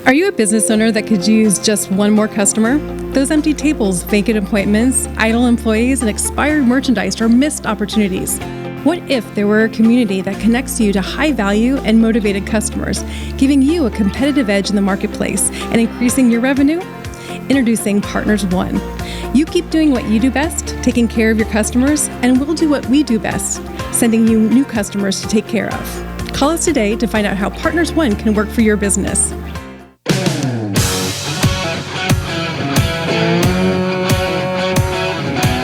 Are you a business owner that could use just one more customer? Those empty tables, vacant appointments, idle employees, and expired merchandise are missed opportunities. What if there were a community that connects you to high-value and motivated customers, giving you a competitive edge in the marketplace and increasing your revenue? Introducing Partners One. You keep doing what you do best, taking care of your customers, and we'll do what we do best, sending you new customers to take care of. Call us today to find out how Partners One can work for your business.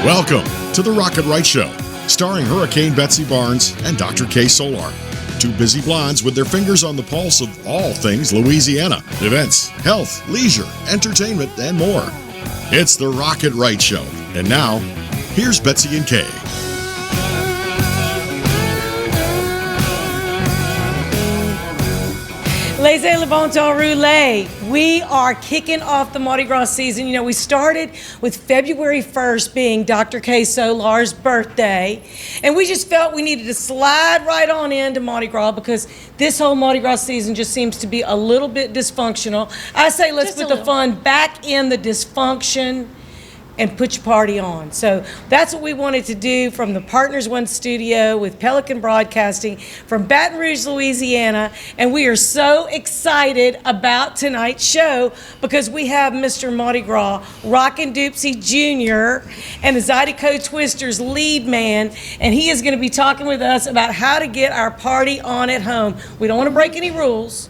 Welcome to the Rocket Right Show, starring Hurricane Betsy Barnes and Dr. Kay Solar. Two busy blondes with their fingers on the pulse of all things Louisiana. Events, health, leisure, entertainment, and more. It's the Rocket Right Show. And now, here's Betsy and Kay. Laissez le bon temps rouler. We are kicking off the Mardi Gras season. You know, we started with February 1st being Dr. Kay Solar's birthday, and we just felt we needed to slide right on into Mardi Gras because this whole Mardi Gras season just seems to be a little bit dysfunctional. I say let's put the fun back in the dysfunction and put your party on. So that's what we wanted to do from the Partners One studio with Pelican Broadcasting from Baton Rouge, Louisiana. And we are so excited about tonight's show because we have Mr. Mardi Gras, Rockin' Doopsie Jr. and the Zydeco Twisters lead man. And he is gonna be talking with us about how to get our party on at home. We don't wanna break any rules,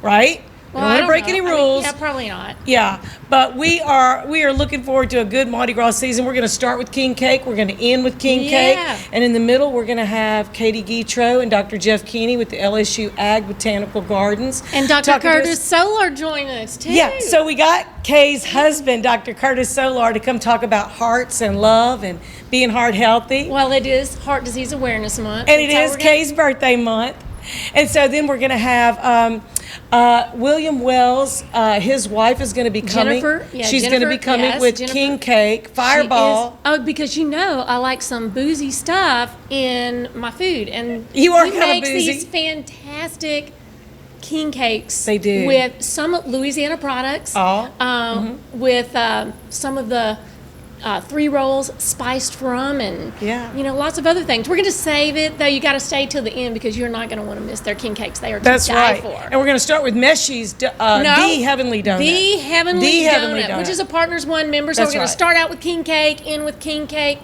right? Well, I don't want to break any rules. Yeah, probably not. Yeah, but we are looking forward to a good Mardi Gras season. We're going to start with King Cake. We're going to end with King Cake. And in the middle, we're going to have Katie Guitro and Dr. Jeff Keeney with the LSU Ag Botanical Gardens. And Dr. Curtis Solar join us, too. Yeah, so we got Kay's husband, Dr. Curtis Solar, to come talk about hearts and love and being heart healthy. Well, it is Heart Disease Awareness Month. And it is Kay's birthday month. And so then we're going to have William Wells. His wife is going to be coming. She's going to be coming with Jennifer. King Cake, Fireball. Because you know I like some boozy stuff in my food. And you are he kind of makes boozy. These fantastic king cakes. They do. With some Louisiana products. With some of the 3 rolls spiced from and lots of other things. We're going to save it, though. You got to stay till the end because you're not going to want to miss their king cakes. They are to die for. And we're going to start with Meshy's The Heavenly Donut. The Heavenly Donut, which is a Partners One member. So we're going to start out with king cake, end with king cake,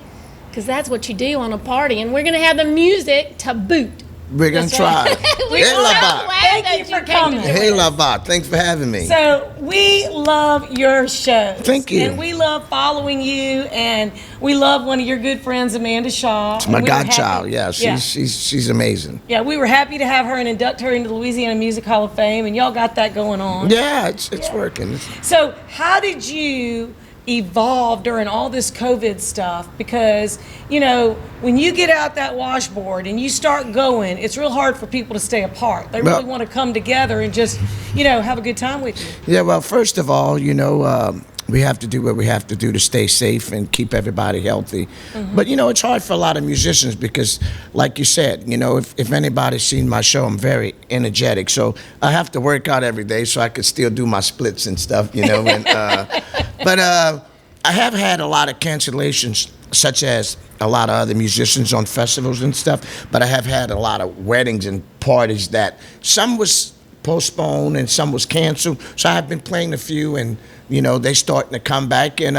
because that's what you do on a party. And we're going to have the music to boot. We're going to try. We're so glad Thank you for coming. Hey, Labat. Thanks for having me. So we love your show. Thank you. And we love following you, and we love one of your good friends, Amanda Shaw. It's my godchild. Yeah, she's amazing. Yeah, we were happy to have her and induct her into the Louisiana Music Hall of Fame, and y'all got that going on. Yeah, it's working. So how did you evolve during all this COVID stuff? Because, you know, when you get out that washboard and you start going, it's real hard for people to stay apart. They really want to come together and just, have a good time with you. Yeah, well, first of all, we have to do what we have to do to stay safe and keep everybody healthy. Mm-hmm. But, it's hard for a lot of musicians because, like you said, if anybody's seen my show, I'm very energetic. So I have to work out every day so I could still do my splits and stuff, But I have had a lot of cancellations, such as a lot of other musicians on festivals and stuff. But I have had a lot of weddings and parties that some was postponed and some was canceled. So I've been playing a few, and they starting to come back, and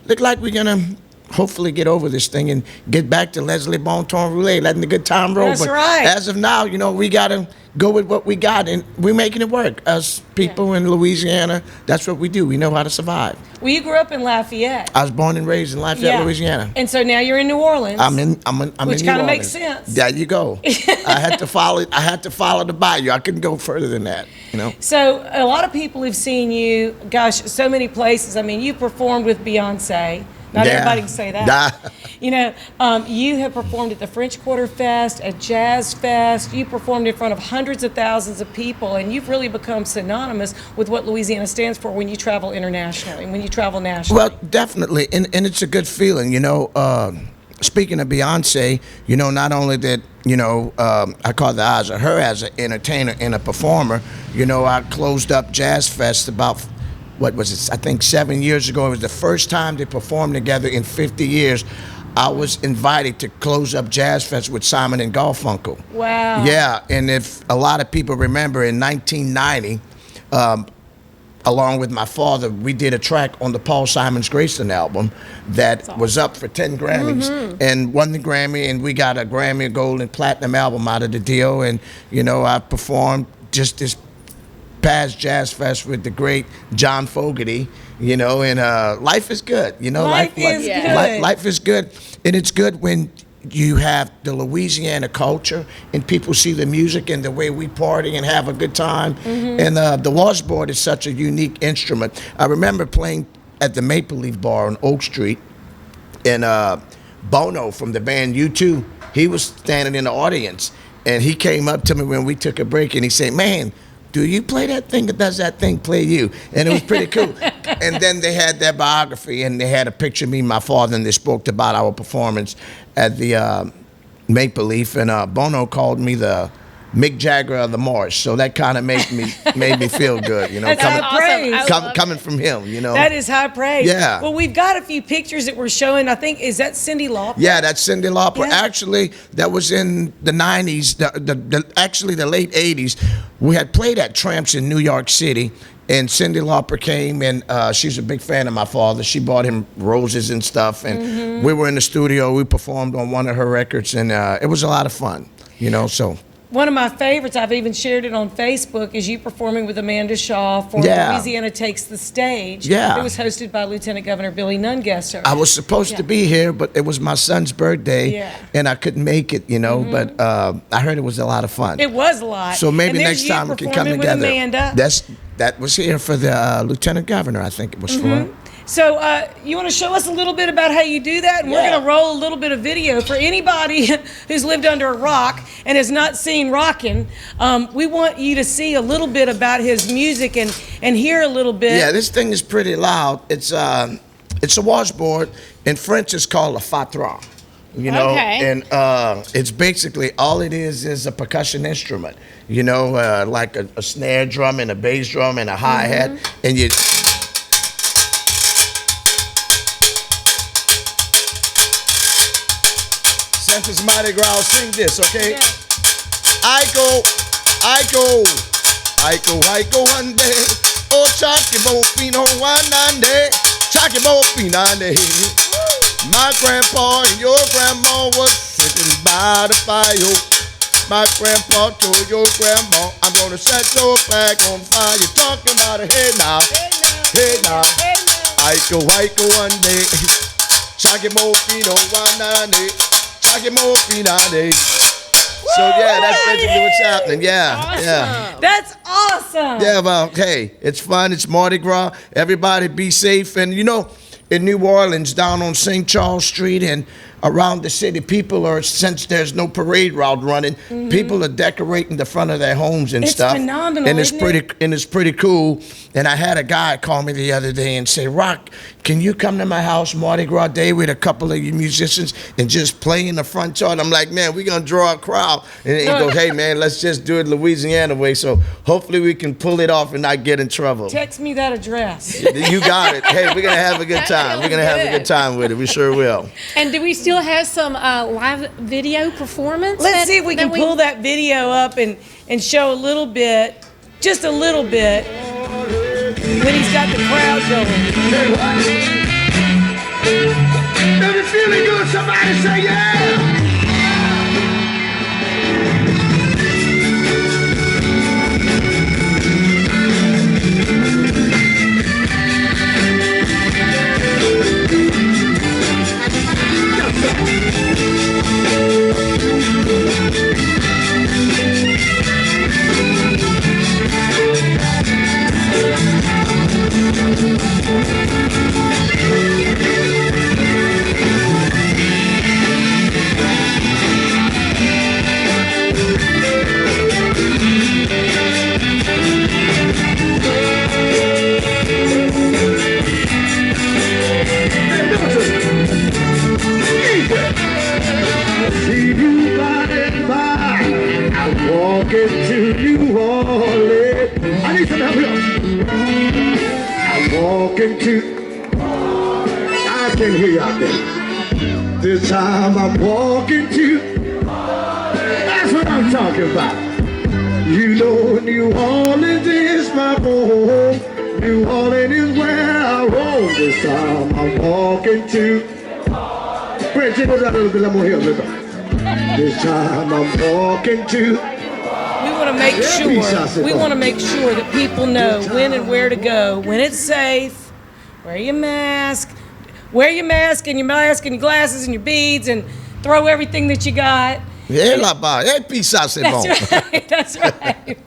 look like we're gonna hopefully get over this thing and get back to Leslie Bon Ton Roulette, letting the good time roll. That's but right. As of now, we gotta go with what we got, and we're making it work. Us people in Louisiana, that's what we do. We know how to survive. Well, you grew up in Lafayette. I was born and raised in Lafayette, Louisiana. And so now you're in New Orleans. I'm in which New kind of Orleans. makes sense. There you go. I had to follow the bayou. I couldn't go further than that. So a lot of people have seen you, gosh, so many places. I mean, you performed with Beyonce. Not everybody can say that. You have performed at the French Quarter Fest, at Jazz Fest. You performed in front of hundreds of thousands of people, and you've really become synonymous with what Louisiana stands for when you travel internationally and when you travel nationally. Well, definitely, and it's a good feeling, speaking of Beyonce, you know, not only that, you know, I caught the eyes of her as an entertainer and a performer. You know, I closed up Jazz Fest about, what was it, I think 7 years ago. It was the first time they performed together in 50 years. I was invited to close up Jazz Fest with Simon and Garfunkel. Wow. Yeah, and if a lot of people remember, in 1990, along with my father, we did a track on the Paul Simon's Graceland album that was up for 10 Grammys and won the Grammy, and we got a Grammy, a gold and platinum album out of the deal. And, you know, I performed just this past Jazz Fest with the great John Fogerty, you know, and life is good, you know. Life is good. Life is good, and it's good when you have the Louisiana culture and people see the music and the way we party and have a good time. And the washboard is such a unique instrument. I remember playing at the Maple Leaf Bar on Oak Street, and Bono from the band U2, he was standing in the audience, and he came up to me when we took a break, and he said, "Man, do you play that thing, or does that thing play you?" And it was pretty cool. And then they had their biography, and they had a picture of me and my father, and they spoke about our performance at the Maple Leaf. And Bono called me the Mick Jagger of the Marsh, so that kind of made me feel good, you know. That's high praise. Coming from him, you know. That is high praise. Yeah. Well, we've got a few pictures that we're showing. I think, is that Cyndi Lauper? Yeah, that's Cyndi Lauper. Yeah. Actually, that was in the 90s, actually the late 80s. We had played at Tramps in New York City, and Cyndi Lauper came, and she's a big fan of my father. She bought him roses and stuff, and we were in the studio. We performed on one of her records, and it was a lot of fun, you know, so. One of my favorites, I've even shared it on Facebook, is you performing with Amanda Shaw for Louisiana Takes the Stage. Yeah. It was hosted by Lieutenant Governor Billy Nungesser. I was supposed to be here, but it was my son's birthday, and I couldn't make it, you know, but I heard it was a lot of fun. It was a lot. So maybe And there's next time you we can come performing with together. Amanda. That was here for the Lieutenant Governor, I think it was for. So you want to show us a little bit about how you do that? And we're going to roll a little bit of video for anybody who's lived under a rock and has not seen Rockin'. We want you to see a little bit about his music and hear a little bit. Yeah, this thing is pretty loud. It's a washboard. In French, it's called a fatron. You know, and it's basically all it is a percussion instrument. You know, like a snare drum and a bass drum and a hi-hat, and you. Santa's Mardi Gras, sing this, okay? Yeah. I go one day. Oh, Chucky Bofino one day. Chucky Bofino day. My grandpa and your grandma was sitting by the fire. My grandpa told your grandma, I'm gonna set your flag on fire. You're talking about it, hey now, hey now. I go one day. Chucky Bofino one day. Chucky Bofino day. So yeah, that's basically what's happening. Yeah, yeah. That's awesome. Yeah, well, hey, it's fun. It's Mardi Gras. Everybody be safe. And, you know, in New Orleans, down on St. Charles Street and around the city, people are, since there's no parade route running, people are decorating the front of their homes and stuff. It's phenomenal, and it's pretty cool. And I had a guy call me the other day and say, "Rock, can you come to my house Mardi Gras Day with a couple of you musicians and just play in the front yard?" I'm like, "Man, we're gonna draw a crowd." And he goes, "Hey man, let's just do it Louisiana way. So hopefully we can pull it off and not get in trouble." Text me that address. You got it. Hey, we're gonna have a good time. We're gonna have a good time with it. We sure will. And do we still have some live video performance? Let's see if we can pull that video up and show a little bit, just a little bit, when he's got the crowd going. If you're feeling good, somebody say yeah! walking to. I can hear you out there. This time I'm walking to. That's what I'm talking about. You know New Orleans is my home. New Orleans is where I roam. This time I'm walking to. Brent, take it out a little bit. I'm gonna hear a little bit. This time I'm walking to. We want to make sure that people know when and where to go, when it's safe. Wear your mask and your glasses and your beads, and throw everything that you got. That's right. That's right.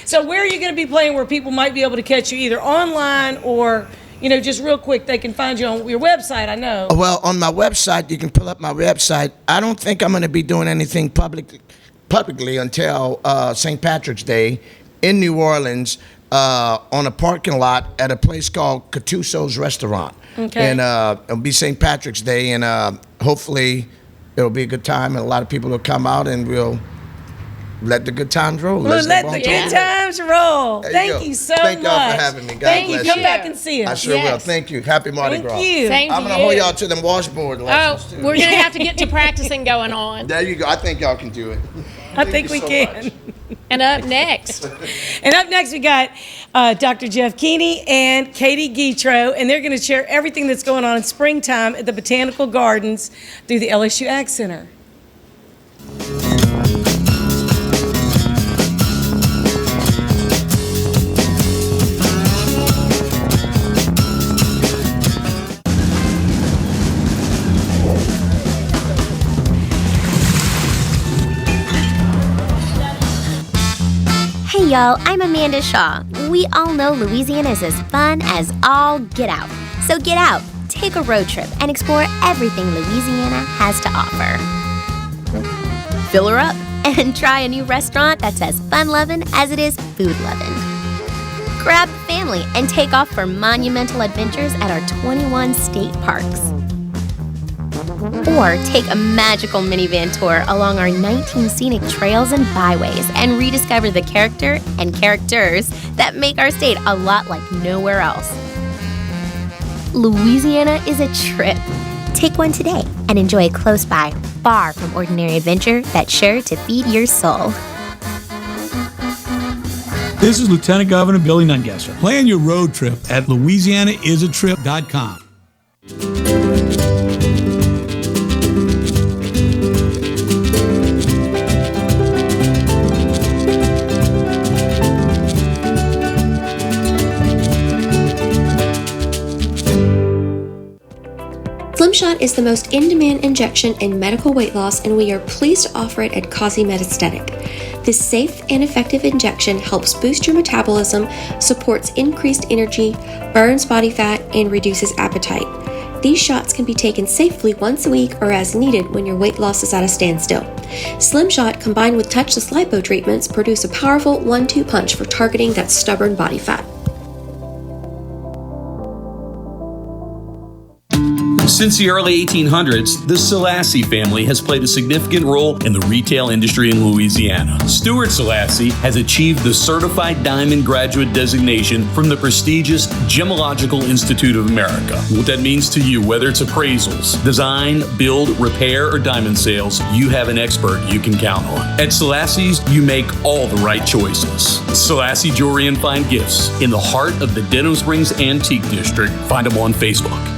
So where are you going to be playing where people might be able to catch you either online or, just real quick, they can find you on your website, I know. Well, on my website, you can pull up my website. I don't think I'm going to be doing anything publicly until St. Patrick's Day in New Orleans on a parking lot at a place called Cattuso's Restaurant. Okay. And it'll be St. Patrick's Day, and hopefully it'll be a good time, and a lot of people will come out, and we'll let the good times roll. We'll let the good times roll. Thank you so much. Thank y'all for having me. God Thank you. bless Come back and see us. I sure will. Thank you. Happy Mardi Gras. Thank you. Same I'm to going to hold y'all to them washboard lessons, too. We're going to have to get to practicing going on. There you go. I think y'all can do it. I think we can. And up next, we got Dr. Jeff Keeney and Katie Guitro, and they're going to share everything that's going on in springtime at the Botanical Gardens through the LSU Ag Center. Hey y'all, I'm Amanda Shaw. We all know Louisiana is as fun as all get out. So get out, take a road trip, and explore everything Louisiana has to offer. Fill her up and try a new restaurant that's as fun-loving as it is food-loving. Grab the family and take off for monumental adventures at our 21 state parks. Or take a magical minivan tour along our 19 scenic trails and byways and rediscover the character and characters that make our state a lot like nowhere else. Louisiana is a trip. Take one today and enjoy a close by, far from ordinary adventure that's sure to feed your soul. This is Lieutenant Governor Billy Nungesser. Plan your road trip at LouisianaIsATrip.com. Slimshot is the most in-demand injection in medical weight loss, and we are pleased to offer it at Causey Metastatic. This safe and effective injection helps boost your metabolism, supports increased energy, burns body fat, and reduces appetite. These shots can be taken safely once a week or as needed when your weight loss is at a standstill. Slimshot combined with touchless lipo treatments produce a powerful 1-2 punch for targeting that stubborn body fat. Since the early 1800s, the Selassie family has played a significant role in the retail industry in Louisiana. Stuart Selassie has achieved the Certified Diamond Graduate designation from the prestigious Gemological Institute of America. What that means to you, whether it's appraisals, design, build, repair, or diamond sales, you have an expert you can count on. At Selassie's, you make all the right choices. Selassie Jewelry and Fine Gifts in the heart of the Denham Springs Antique District. Find them on Facebook.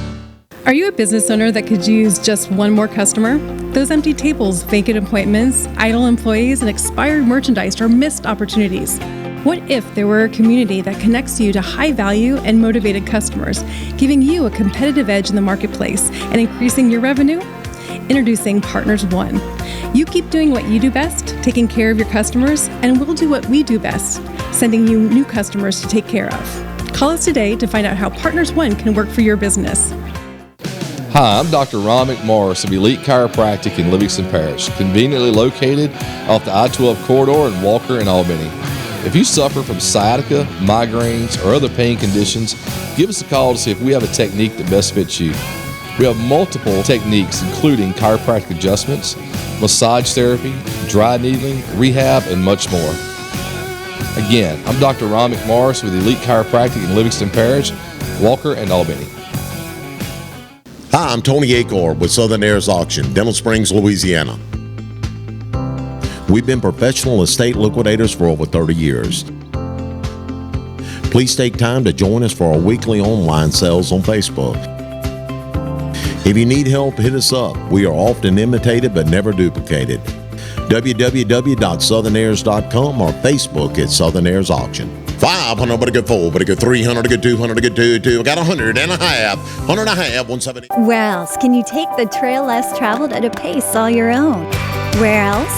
Are you a business owner that could use just one more customer? Those empty tables, vacant appointments, idle employees, and expired merchandise are missed opportunities. What if there were a community that connects you to high-value and motivated customers, giving you a competitive edge in the marketplace and increasing your revenue? Introducing Partners One. You keep doing what you do best, taking care of your customers, and we'll do what we do best, sending you new customers to take care of. Call us today to find out how Partners One can work for your business. Hi, I'm Dr. Ron McMorris of Elite Chiropractic in Livingston Parish, conveniently located off the I-12 corridor in Walker and Albany. If you suffer from sciatica, migraines, or other pain conditions, give us a call to see if we have a technique that best fits you. We have multiple techniques including chiropractic adjustments, massage therapy, dry needling, rehab, and much more. Again, I'm Dr. Ron McMorris with Elite Chiropractic in Livingston Parish. Walker, and Albany. Hi, I'm Tony Acor with Southern Heirs Auction, Dental Springs, Louisiana. We've been professional estate liquidators for over 30 years. Please take time to join us for our weekly online sales on Facebook. If you need help, hit us up. We are often imitated but never duplicated. www.southernheirs.com or Facebook at Southern Heirs Auction. 500, but a good 4, but a good 300, a good 200, a good 2. I got 100 and a half, 170. Where else can you take the trail less traveled at a pace all your own? Where else?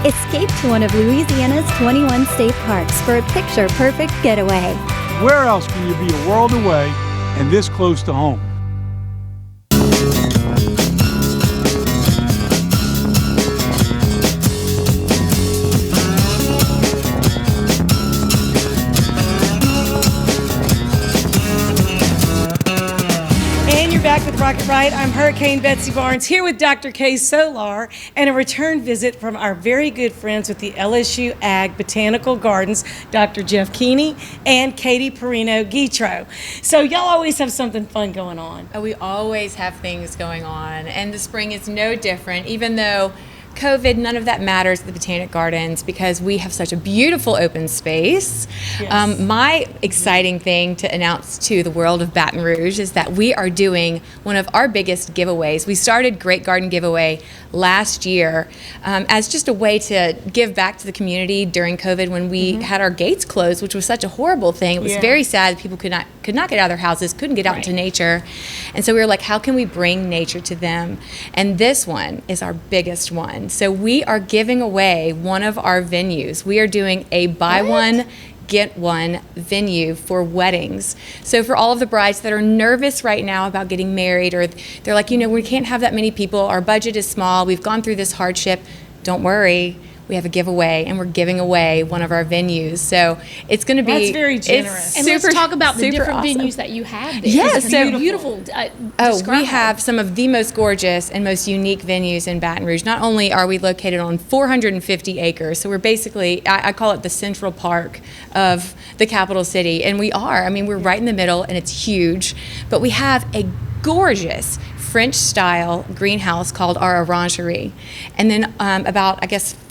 Escape to one of Louisiana's 21 state parks for a picture-perfect getaway. Where else can you be a world away and this close to home? Back with Rocket Right. I'm Hurricane Betsy Barnes here with Dr. Kay Solar and a return visit from our very good friends with the LSU Ag Botanical Gardens, Dr. Jeff Keeney and Katie Perino-Guitro. So y'all always have something fun going on. We always have things going on, and the spring is no different, even though COVID, none of that matters at the Botanic Gardens because we have such a beautiful open space. Yes. My exciting thing to announce to the world of Baton Rouge is that we are doing one of our biggest giveaways. We started Great Garden Giveaway last year as just a way to give back to the community during COVID when we had our gates closed, which was such a horrible thing. It was very sad. People could not get out of their houses, couldn't get out into nature. And so we were like, how can we bring nature to them? And this one is our biggest one. So we are giving away one of our venues. We are doing a buy one, get one venue for weddings. So for all of the brides that are nervous right now about getting married, or they're like, we can't have that many people, our budget is small, we've gone through this hardship, don't worry. We have a giveaway, and we're giving away one of our venues. So it's going to be... That's very generous. And let's talk about the different awesome venues that you have there. Yes, it's so beautiful. We have some of the most gorgeous and most unique venues in Baton Rouge. Not only are we located on 450 acres, so we're basically, I call it the Central Park of the capital city, and we are. I mean, we're right in the middle, and it's huge. But we have a gorgeous French-style greenhouse called our Orangerie. And then about,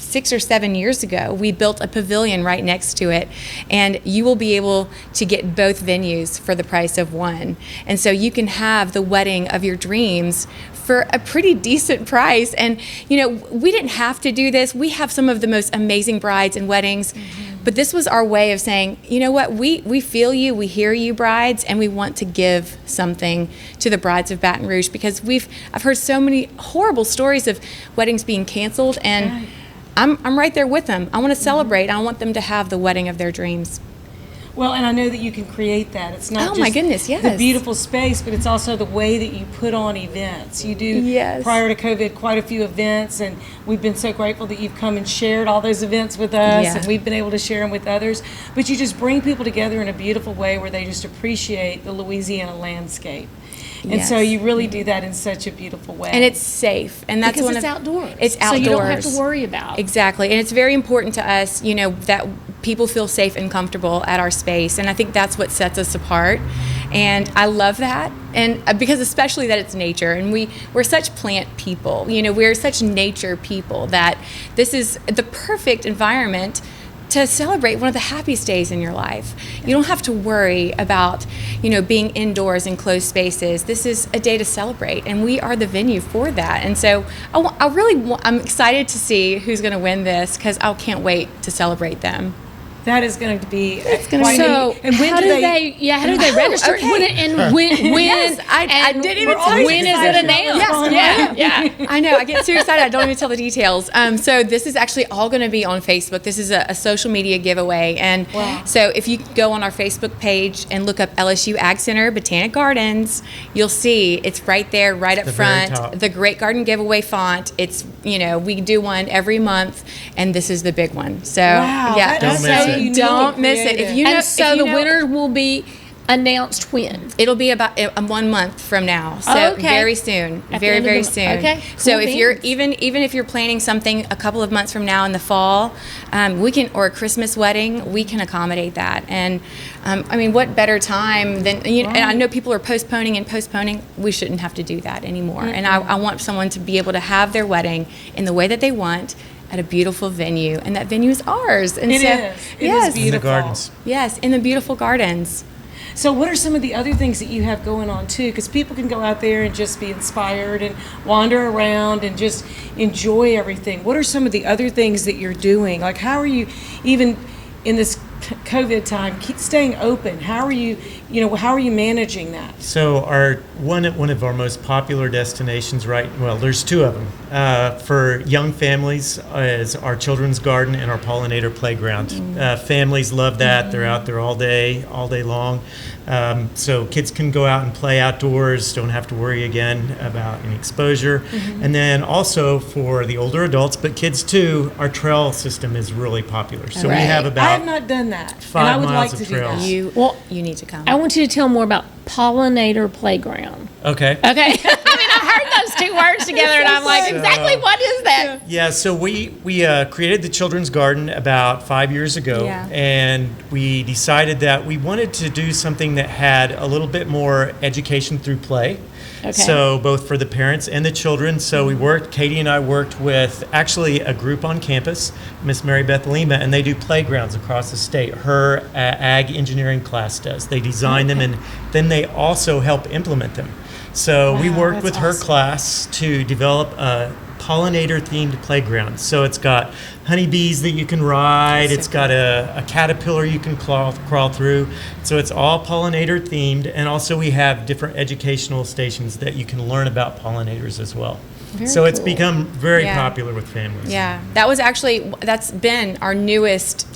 6 or 7 years ago, we built a pavilion right next to it, and you will be able to get both venues for the price of one. And so you can have the wedding of your dreams for a pretty decent price. And, we didn't have to do this. We have some of the most amazing brides and weddings, but this was our way of saying, you know what, we feel you, we hear you, brides, and we want to give something to the brides of Baton Rouge because I've heard so many horrible stories of weddings being canceled, and I'm right there with them. I want to celebrate. I want them to have the wedding of their dreams. Well, and I know that you can create that. It's not my goodness, yes. the beautiful space, but it's also the way that you put on events. You do, prior to COVID, quite a few events, and we've been so grateful that you've come and shared all those events with us, and we've been able to share them with others. But you just bring people together in a beautiful way where they just appreciate the Louisiana landscape. And so you really do that in such a beautiful way. And it's safe. And that's because it's outdoors. It's outdoors. So you don't have to worry about. Exactly. And it's very important to us, that people feel safe and comfortable at our space. And I think that's what sets us apart. And I love that. And because especially that it's nature, and we're such plant people, we're such nature people that this is the perfect environment to celebrate one of the happiest days in your life. You don't have to worry about, being indoors in closed spaces. This is a day to celebrate, and we are the venue for that. And so I'm excited to see who's going to win this because I can't wait to celebrate them. That is going to be. It's going to be. So, and when how do they register? Okay. When? Yes, I didn't even tell you. When is it announced? Yeah. I know. I get too excited. I don't even tell the details. So this is actually all going to be on Facebook. This is a social media giveaway, and so if you go on our Facebook page and look up LSU Ag Center Botanic Gardens, you'll see it's right there, right up front. The Great Garden Giveaway font. It's we do one every month, and this is the big one. So don't miss it. Don't miss it. The winner will be announced when? It'll be about 1 month from now, so Okay. very soon, At the very end of very the soon. month. Okay, So cool if you're beans. even if you're planning something a couple of months from now in the fall, we can, or a Christmas wedding, we can accommodate that. And I mean, what better time than And I know people are postponing and postponing. We shouldn't have to do that anymore. And I want someone to be able to have their wedding in the way that they want, at a beautiful venue, and that venue is ours. And It so, is. It is beautiful. In the gardens. Yes, in the beautiful gardens. So what are some of the other things that you have going on too? Because people can go out there and just be inspired and wander around and just enjoy everything. What are some of the other things that you're doing? Like, how are you, even in this COVID time, keep staying open? How are you, how are you managing that? So one of our most popular destinations, there's two of them. For young families is our children's garden and our pollinator playground. Families love that. They're out there all day long. So kids can go out and play outdoors, don't have to worry again about any exposure. And then also for the older adults, but kids too, our trail system is really popular. So we have about I have not done that, 5 and I would miles like of to do trails. that. You need to come. I want you to tell more about Pollinator Playground. Okay. Okay. I mean, I heard those two words together, and I'm like, exactly what is that? Yeah, so we created the Children's Garden about 5 years ago, Yeah. and we decided that we wanted to do something that had a little bit more education through play. Okay. So both for the parents and the children. So Katie and I worked with actually a group on campus, Miss Mary Beth Lima, and they do playgrounds across the state. Her ag engineering class does. They design them, and then they also help implement them. So we worked with her class to develop a pollinator-themed playground. So it's got honeybees that you can ride. It's got a caterpillar you can crawl through. So it's all pollinator-themed. And also we have different educational stations that you can learn about pollinators as well. So it's become very popular with families. Yeah, that's been our newest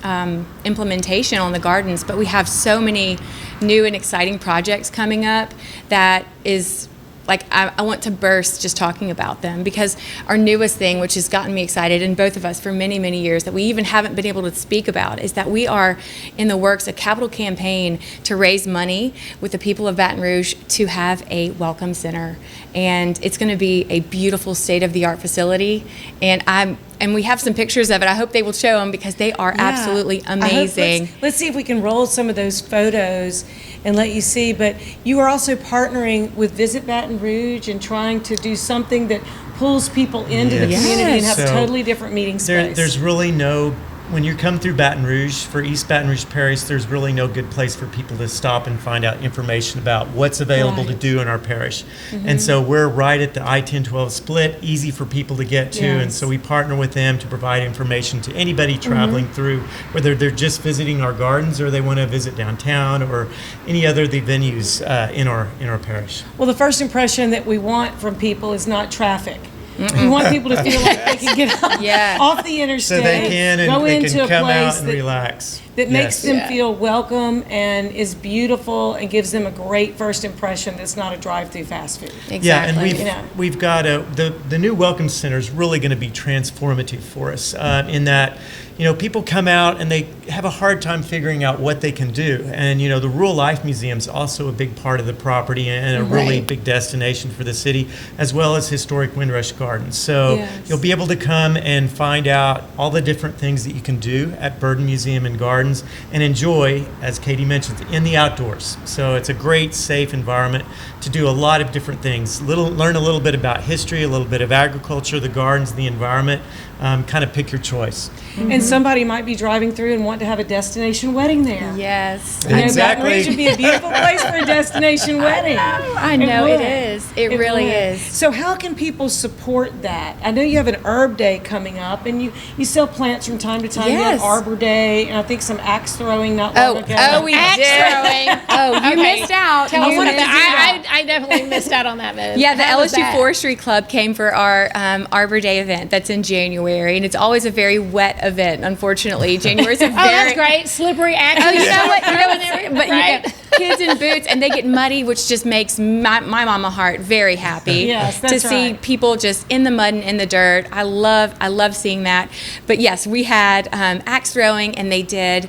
implementation on the gardens, but we have so many new and exciting projects coming up that is like I want to burst just talking about them, because our newest thing, which has gotten me excited, and both of us for many, many years, that we even haven't been able to speak about, is that we are in the works a capital campaign to raise money with the people of Baton Rouge to have a welcome center. And it's going to be a beautiful state-of-the-art facility. And we have some pictures of it. I hope they will show them, because they are absolutely amazing. Let's see if we can roll some of those photos and let you see. But you are also partnering with Visit Baton Rouge and trying to do something that pulls people into the community and have a totally different meeting space. There's really no, when you come through Baton Rouge, for East Baton Rouge Parish, there's really no good place for people to stop and find out information about what's available to do in our parish. And so we're right at the I-10-12 split, easy for people to get to. And so we partner with them to provide information to anybody traveling through, whether they're just visiting our gardens or they want to visit downtown or any other of the venues in our parish. Well, the first impression that we want from people is not traffic. We want people to feel like they can get off the interstate, So they can, and go they into can a come out place and relax. that makes them feel welcome and is beautiful and gives them a great first impression that's not a drive-through fast food. Exactly. Yeah, and we've got the new Welcome Center is really going to be transformative for us in that, people come out and they have a hard time figuring out what they can do. And, the Rural Life Museum is also a big part of the property and a really big destination for the city, as well as historic Windrush Gardens. So you'll be able to come and find out all the different things that you can do at Burden Museum and Gardens and enjoy, as Katie mentioned, in the outdoors. So it's a great, safe environment to do a lot of different things. Learn a little bit about history, a little bit of agriculture, the gardens, the environment. Kind of pick your choice. And somebody might be driving through and want to have a destination wedding there. Yes. Baton Rouge would be a beautiful place for a destination wedding. I know it is. It really is. So how can people support that? I know you have an herb day coming up, and you sell plants from time to time. You have Arbor Day, and I think some axe throwing not long ago. Oh, we Axe did. throwing. You missed out. Tell us about that. I definitely missed out on that move. Yeah, the How was LSU that? Forestry Club came for our Arbor Day event that's in January, and it's always a very wet event, unfortunately. January's a very... Oh, that's great. Slippery action. Oh, you know what? But kids in boots, and they get muddy, which just makes my mama heart very happy. Yes, to that's see right. people just in the mud and in the dirt. I love seeing that. But yes, we had axe throwing, and they did.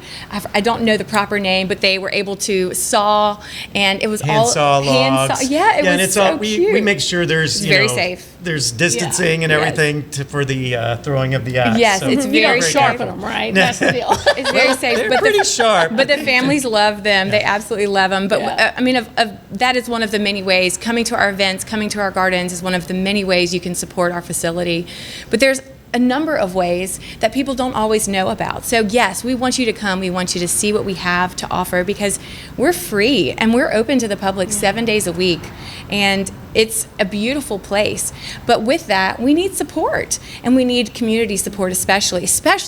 I don't know the proper name, but they were able to saw, and it was Hand saw logs. Yeah, it was and it's so all, cute. we make sure there's Very safe. There's distancing and Yes. everything for the throwing of the axe. Yes, So it's very great. Sharpen them, right? That's the deal. It's very safe. They're pretty sharp. But the families love them. They absolutely love them. But I mean, that is one of the many ways. Coming to our events, coming to our gardens is one of the many ways you can support our facility. But there's a number of ways that people don't always know about. So yes, we want you to come. We want you to see what we have to offer because we're free and we're open to the public 7 days a week. And it's a beautiful place. But with that, we need support, and we need community support, especially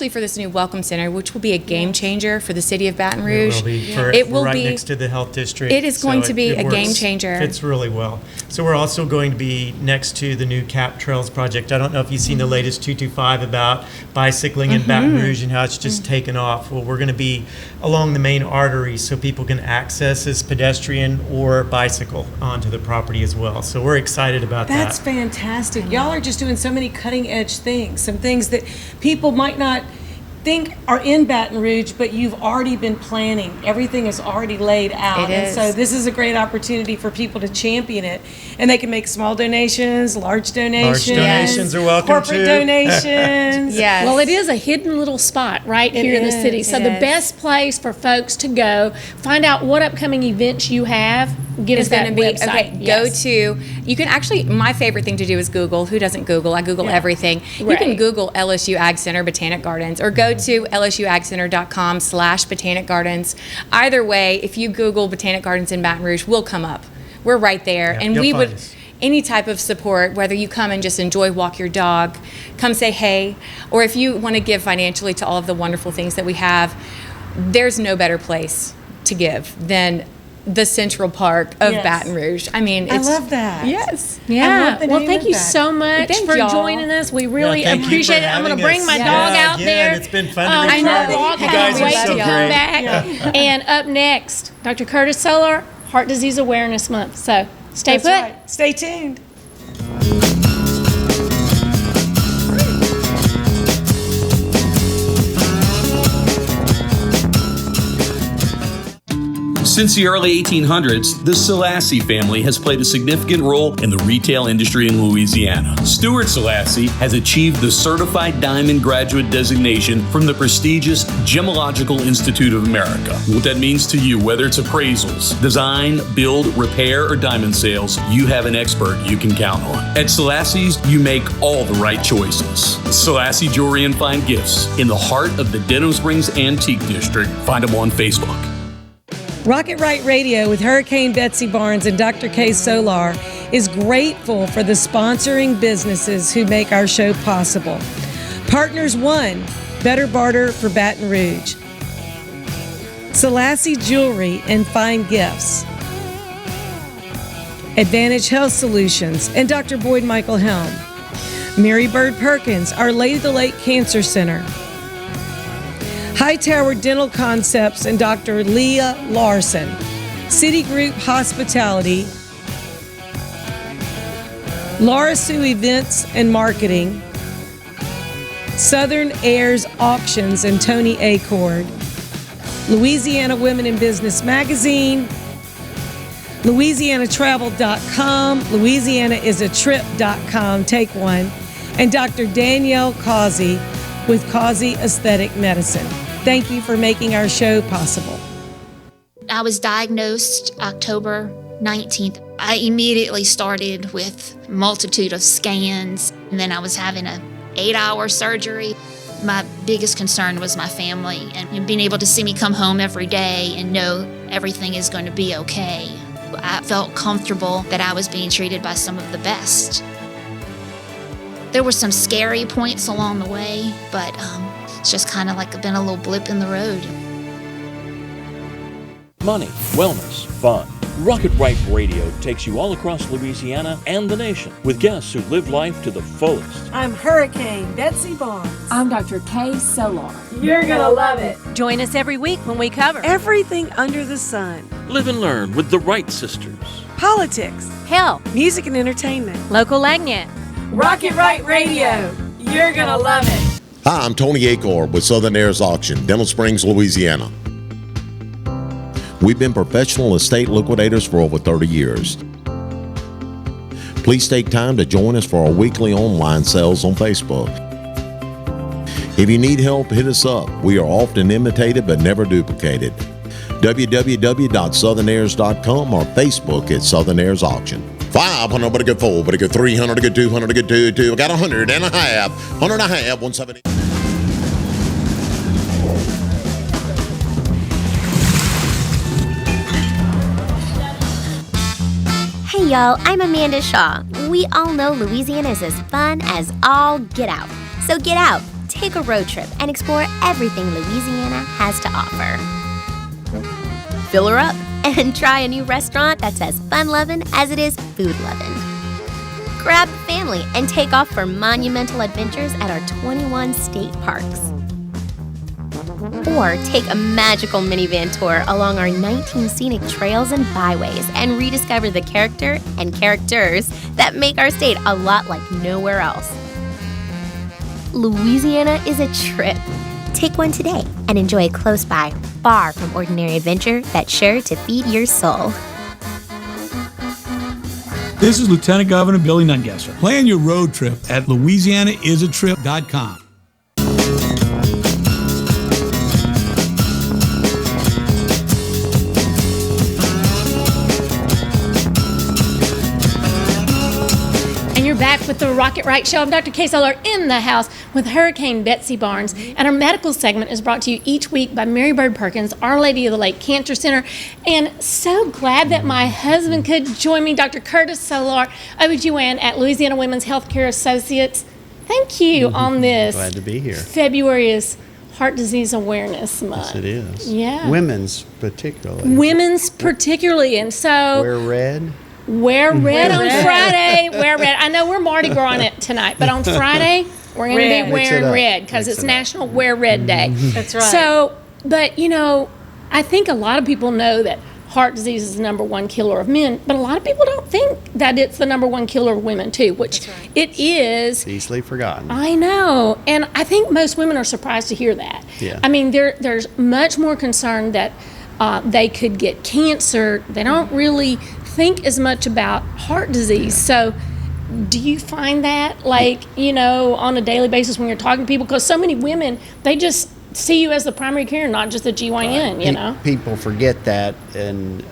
for this new Welcome Center, which will be a game changer for the city of Baton Rouge. It will be next to the health district. It is going to be a works- game changer. Fits really well. So we're also going to be next to the new Cap Trails project. I don't know if you've seen the latest 225 about bicycling in Baton Rouge and how it's just taken off. Well, we're going to be along the main artery so people can access as pedestrian or bicycle onto the property as well. So we're excited about That's that. fantastic. Y'all are just doing so many cutting edge things, some things that people might not think are in Baton Rouge, but you've already been planning. Everything is already laid out. It And is. so this is a great opportunity for people to champion it. And they can make small donations, large donations. Large donations are welcome corporate too. donations. Yes. Well, it is a hidden little spot right here in the city. So It the is. best place for folks to go, find out what upcoming events you have, get us Is going that to be website. okay. Yes. Go to. You can actually. My favorite thing to do is Google. Who doesn't Google? I Google everything. You can Right. Google LSU Ag Center Botanic Gardens, or go to lsuagcenter.com/Botanic Gardens. Either way, if you Google Botanic Gardens in Baton Rouge, we'll come up. We're right there, Yeah, and you'll we find would. us. Any type of support, whether you come and just enjoy, walk your dog, come say hey, or if you want to give financially to all of the wonderful things that we have, there's no better place to give than the Central Park of Yes. Baton Rouge. I mean, I it's, love that. Yes. Yeah. love the Well, name thank of you that. so much Thank for y'all. joining us. We really thank you appreciate for it. I'm going to having bring us. my Yeah, dog out again, there. it's been fun to I return. know. Dog You can't guys are wait so to come great. back. And up next, Dr. Curtis Solar, Heart Disease Awareness Month. So stay That's put. right. Stay tuned. Since the early 1800s, the Selassie family has played a significant role in the retail industry in Louisiana. Stuart Selassie has achieved the Certified Diamond Graduate designation from the prestigious Gemological Institute of America. What that means to you, whether it's appraisals, design, build, repair, or diamond sales, you have an expert you can count on. At Selassie's, you make all the right choices. Selassie Jewelry and Fine Gifts in the heart of the Denham Springs Antique District. Find them on Facebook. Rocket Right Radio with Hurricane Betsy Barnes and Dr. K. Solar is grateful for the sponsoring businesses who make our show possible. Partners One, Better Barter for Baton Rouge. Selassie Jewelry and Fine Gifts. Advantage Health Solutions and Dr. Boyd Michael Helm. Mary Bird Perkins, Our Lady of the Lake Cancer Center. Hightower Dental Concepts and Dr. Leah Larson. Citigroup Hospitality. Laura Sue Events and Marketing. Southern Airs Auctions and Tony Acord. Louisiana Women in Business Magazine. LouisianaTravel.com. LouisianaIsATrip.com. Take one. And Dr. Danielle Causey with Causey Aesthetic Medicine. Thank you for making our show possible. I was diagnosed October 19th. I immediately started with a multitude of scans, and then I was having an 8-hour surgery. My biggest concern was my family and being able to see me come home every day and know everything is going to be okay. I felt comfortable that I was being treated by some of the best. There were some scary points along the way, but it's just kind of like been a little blip in the road. Money, wellness, fun. Rocket Right Radio takes you all across Louisiana and the nation with guests who live life to the fullest. I'm Hurricane Betsy Barnes. I'm Dr. K. Solar. You're gonna love it. Join us every week when we cover Everything under the sun. Live and learn with the Wright sisters. Politics, health, music and entertainment, local Lagnet, Rocket Right Radio. You're gonna love it. Hi, I'm Tony Acor with Southern Heirs Auction, Dental Springs, Louisiana. We've been professional estate liquidators for over 30 years. Please take time to join us for our weekly online sales on Facebook. If you need help, hit us up. We are often imitated but never duplicated. www.southernheirs.com or Facebook at Southern Heirs Auction. 500, but a good 4, but a good 300, a good 200, a good 2. I got 100 and a half, 170. Hey y'all, I'm Amanda Shaw. We all know Louisiana is as fun as all get out. So get out, take a road trip, and explore everything Louisiana has to offer. Fill her up and try a new restaurant that's as fun-loving as it is food-loving. Grab the family and take off for monumental adventures at our 21 state parks. Or take a magical minivan tour along our 19 scenic trails and byways and rediscover the character and characters that make our state a lot like nowhere else. Louisiana is a trip. Take one today and enjoy a close by, far from ordinary adventure that's sure to feed your soul. This is Lieutenant Governor Billy Nungesser. Plan your road trip at LouisianaIsATrip.com. Back with the Rocket Right Show. I'm Dr. Kay Solar in the house with Hurricane Betsy Barnes. And our medical segment is brought to you each week by Mary Bird Perkins, Our Lady of the Lake Cancer Center. And so glad that my husband could join me, Dr. Curtis Solar, OBGYN at Louisiana Women's Healthcare Associates. Thank you on this. Glad to be here. February is Heart Disease Awareness Month. Yes, it is. Yeah. Women's particularly. Women's particularly. And so... Wear red. Wear red on Friday. Wear red. I know we're Mardi Gras on it tonight, but on Friday, we're going to be wearing red because it's National Wear Red Day. That's right. So, but you know, I think a lot of people know that heart disease is the number one killer of men, but a lot of people don't think that it's the number one killer of women too, which it is. It's easily forgotten. I know. And I think most women are surprised to hear that. Yeah. I mean, there's much more concern that they could get cancer. They don't really think as much about heart disease. So do you find that, like, you know, on a daily basis when you're talking to people? Because so many women, they just see you as the primary care, not just the GYN, you know? People forget that and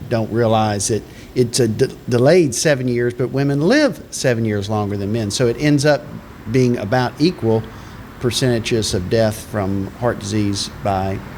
don't realize that it's a delayed 7 years, but women live 7 years longer than men. So it ends up being about equal percentages of death from heart disease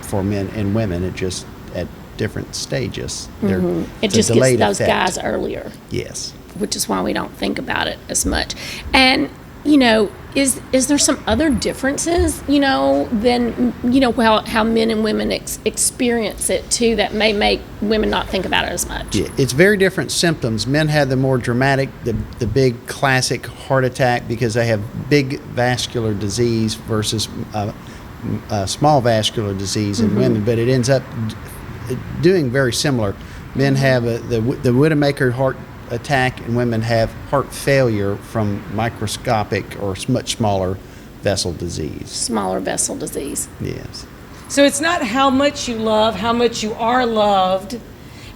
for men and women. It just at different stages. It just gets those guys earlier. Yes. Which is why we don't think about it as much. And, you know, is there some other differences, you know, than, you know, how men and women experience it too that may make women not think about it as much? Yeah, it's very different symptoms. Men have the more dramatic, the big classic heart attack because they have big vascular disease versus small vascular disease in women, but it ends up doing very similar. Men have the Widowmaker heart attack, and women have heart failure from microscopic or much smaller vessel disease. Smaller vessel disease. Yes. So it's not how much you love, how much you are loved,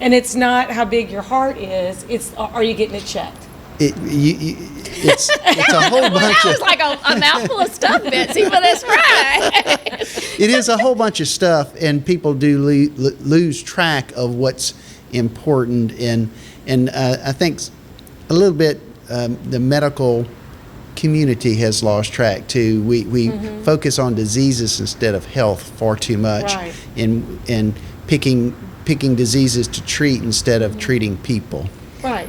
and it's not how big your heart is. It's are you getting it checked? It's a whole bunch that was like a mouthful of stuff, Betsy, but that's right. It is a whole bunch of stuff, and people do lose track of what's important. And I think a little bit the medical community has lost track too. We focus on diseases instead of health far too much, right. and picking diseases to treat instead of treating people. Right.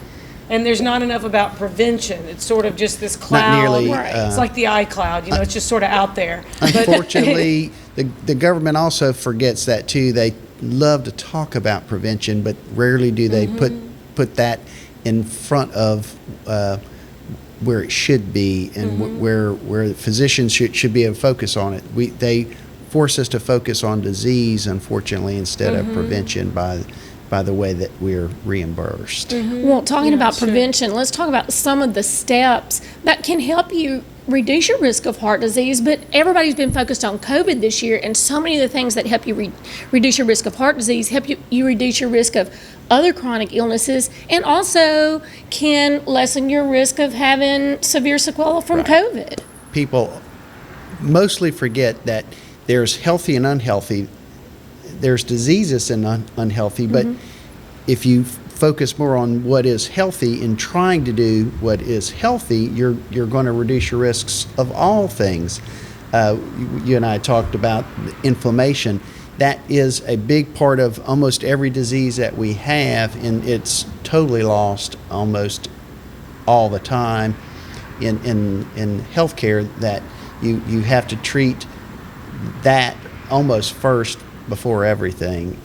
And there's not enough about prevention. It's sort of just this cloud. Not nearly, it's like the iCloud, you know, it's just sort of out there. Unfortunately, the government also forgets that too. They love to talk about prevention, but rarely do they put that in front of where it should be and where physicians should be able to focus on it. They force us to focus on disease, unfortunately, instead of prevention by by the way that we're reimbursed. Well, talking about prevention, let's talk about some of the steps that can help you reduce your risk of heart disease. But everybody's been focused on COVID this year, and so many of the things that help you reduce your risk of heart disease help you reduce your risk of other chronic illnesses, and also can lessen your risk of having severe sequela from COVID. People mostly forget that there's healthy and unhealthy. There's diseases and unhealthy, but if you focus more on what is healthy and trying to do what is healthy, you're going to reduce your risks of all things. You and I talked about inflammation. That is a big part of almost every disease that we have, and it's totally lost almost all the time in healthcare, that you have to treat that almost first before everything.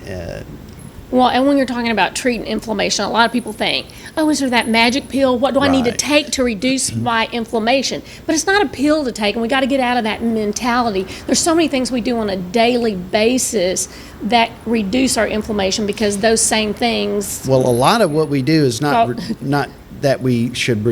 Well, and when you're talking about treating inflammation, a lot of people think, oh, is there that magic pill? What do I need to take to reduce my inflammation? But it's not a pill to take, and we got to get out of that mentality. There's so many things we do on a daily basis that reduce our inflammation, because those same things. Well, a lot of what we do is not that we should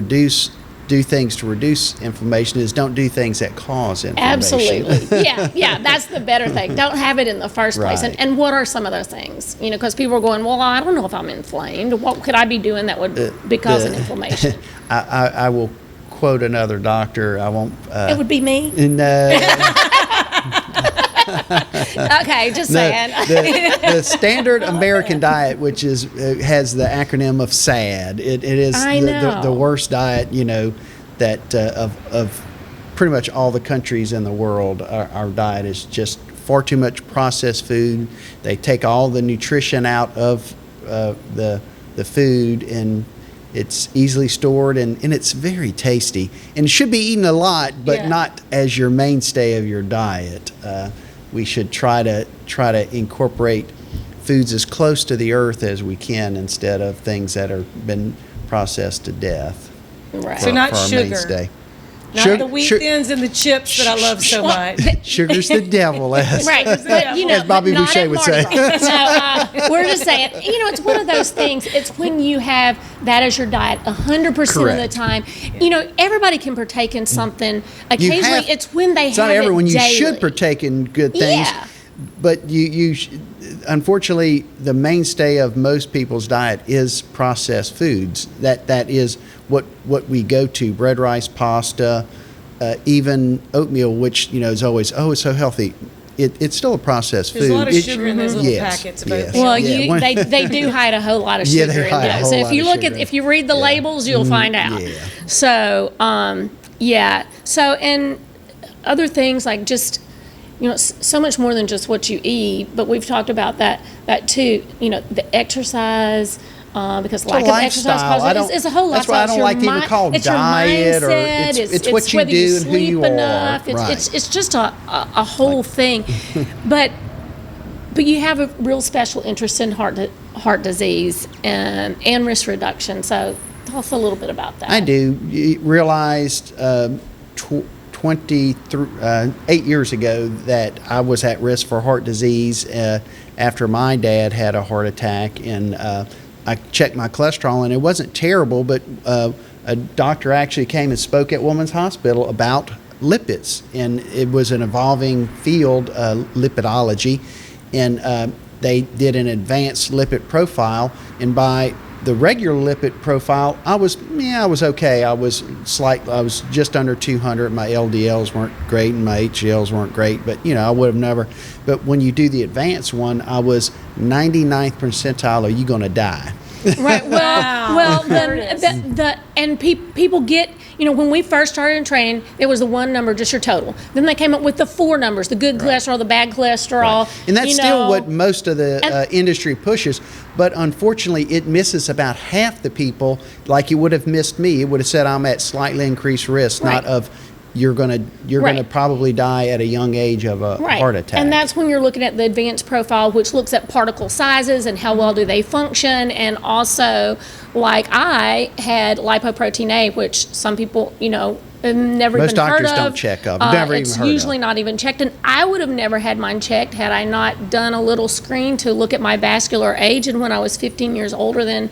do things to reduce inflammation, is don't do things that cause inflammation. Absolutely. Yeah, that's the better thing. Don't have it in the first place. Right. And what are some of those things? Because people are going, well, I don't know if I'm inflamed. What could I be doing that would be causing inflammation? I will quote another doctor. I won't. It would be me? No. Okay, just saying. The standard American diet, which has the acronym of SAD, it is the worst diet, that of pretty much all the countries in the world. Our diet is just far too much processed food. They take all the nutrition out of the food, and it's easily stored, and it's very tasty. And it should be eaten a lot, but not as your mainstay of your diet. We should try to incorporate foods as close to the earth as we can, instead of things that have been processed to death. Right. So not sugar. Mainstay. Not the wheat thins and the chips that I love so much. Sugar's the devil, as Bobby but Boucher would say. So we're just saying, it's one of those things. It's when you have that as your diet 100% of the time. Everybody can partake in something. Occasionally, it's when they have it daily. It's not everyone. You should partake in good things. Yeah. But you unfortunately, the mainstay of most people's diet is processed foods. That is what we go to: bread, rice, pasta, even oatmeal, which is always it's so healthy. It's still a processed food. There's a lot of sugar in those little packets of oatmeal. Well, they do hide a whole lot of sugar in those. So if you read the labels, you'll find out. Yeah. So So, and other things like just. So much more than just what you eat, but we've talked about that too. The exercise, because lack of exercise causes it's a whole lot. That's why I don't like to even call diet, or it's what you do and who you are. It's just a whole thing. But you have a real special interest in heart disease and risk reduction. So tell us a little bit about that. I do. You realized 8 years ago that I was at risk for heart disease after my dad had a heart attack, and I checked my cholesterol, and it wasn't terrible, but a doctor actually came and spoke at Women's Hospital about lipids, and it was an evolving field, lipidology, and they did an advanced lipid profile, and by the regular lipid profile, I was okay. I was just under 200. My LDLs weren't great, and my HDLs weren't great, but I would have never. But when you do the advanced one, I was 99th percentile. Are you going to die? Right. Well, people get, when we first started in training, there was the one number, just your total. Then they came up with the four numbers: the good cholesterol, the bad cholesterol. Right. And that's still what most of the industry pushes. But unfortunately, it misses about half the people. Like it would have missed me. It would have said I'm at slightly increased risk, not of you're gonna probably die at a young age of a heart attack. And that's when you're looking at the advanced profile, which looks at particle sizes and how well do they function, and also, like I had lipoprotein A, which some people never Most even heard doctors of. don't check up. Never even It's heard of. usually not even checked, and I would have never had mine checked had I not done a little screen to look at my vascular age. And when I was 15 years older than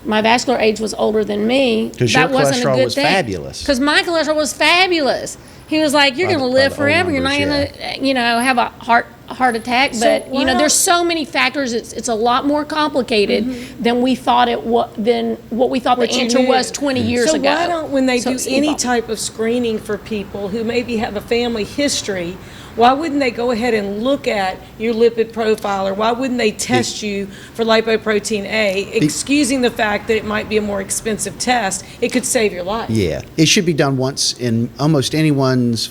my vascular age was older than me. 'Cause your that wasn't a cholesterol good was thing. fabulous. Because my cholesterol was fabulous. He was like, "You're going to live forever. You're not going to, have a heart attack." So But there's so many factors. It's a lot more complicated than we thought than what we thought the answer was 20 years ago. So why don't, when they do it's any evolving. type of screening for people who maybe have a family history, why wouldn't they go ahead and look at your lipid profile, or why wouldn't they test you for lipoprotein A, excusing the fact that it might be a more expensive test? It could save your life. Yeah, it should be done once in almost anyone's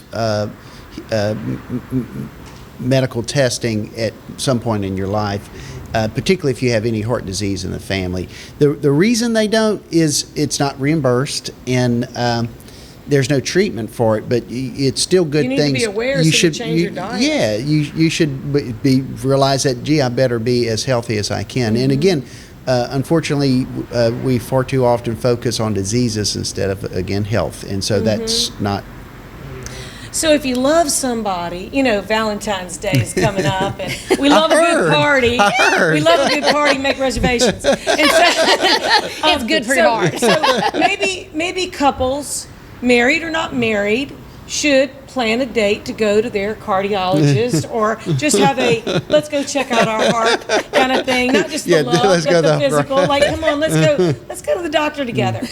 medical testing at some point in your life, particularly if you have any heart disease in the family. The reason they don't is it's not reimbursed, and there's no treatment for it, but it's still good You need things. to be aware, so you change your diet. Yeah, you should realize that, gee, I better be as healthy as I can. And again, unfortunately, we far too often focus on diseases instead of, again, health. And so that's not. So if you love somebody, Valentine's Day is coming up, and we love a good party. We love a good party. Make reservations. And so, It's good for your heart. So maybe couples, married or not married, should plan a date to go to their cardiologist, or just have a let's go check out our heart kind of thing. Not just the love, but the physical. Like, come on, let's go to the doctor together.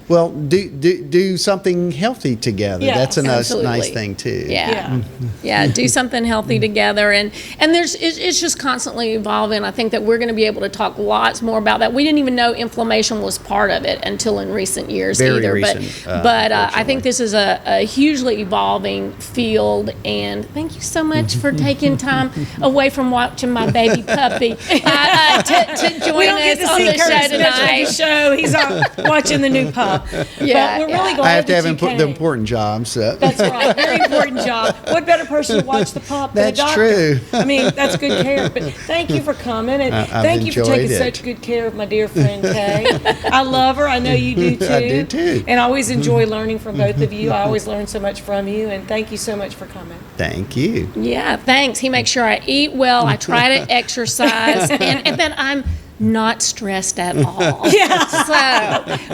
Well, do something healthy together. Yeah, That's a nice absolutely. thing too. Yeah, do something healthy together, and it's just constantly evolving. I think that we're going to be able to talk lots more about that. We didn't even know inflammation was part of it until in recent years Very either. recent, But I think this is a hugely evolving field, and thank you so much for taking time away from watching my baby puppy to join We don't get us to on see the Curtis show Mitchell at tonight. the show. He's out watching the new pup. Yeah, but we're really glad I have to that have you came. the important jobs. That's right. Very important job. What better person to watch the pup than a That's doctor? true. I mean, that's good care. But thank you for coming, and I've thank you for taking enjoyed it. such good care of my dear friend Kay. I love her. I know you do too. I do too. And I always enjoy learning from both of you. I always learn so much from you, and thank you so much for coming. Thank you. Yeah, thanks. He makes sure I eat well. I try to exercise, and then I'm not stressed at all. Yeah. So,